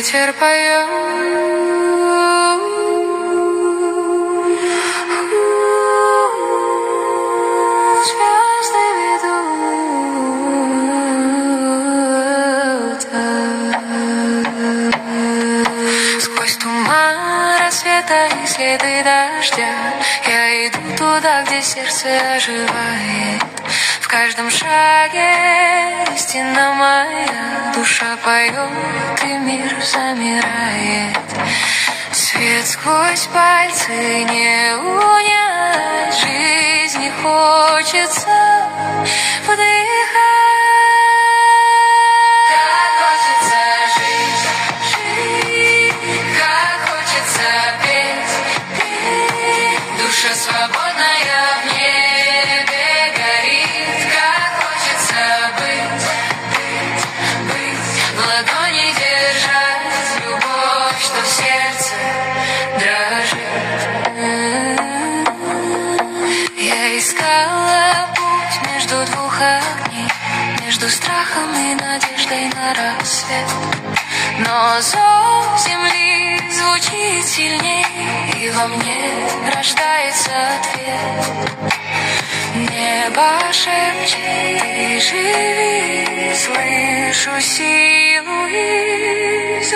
ветер поет. Звезды ведут. Сквозь туман рассвета и следы дождя я иду туда, где сердце оживает. В каждом шаге истина моя, душа поет и мир замирает. Свет сквозь пальцы не унять, жизни хочется вдыхать. Как хочется жить, жить, как хочется петь, петь. Душа свободная в небе горит. Как хочется быть, быть, в ладони держать любовь, что в сердце дрожит. Я искала путь между двух огней, между страхом и надеждой на рассвет. Но зов земли звучит сильней, и во мне рождается ответ. Небо шепчет: ты живи, слышу силу из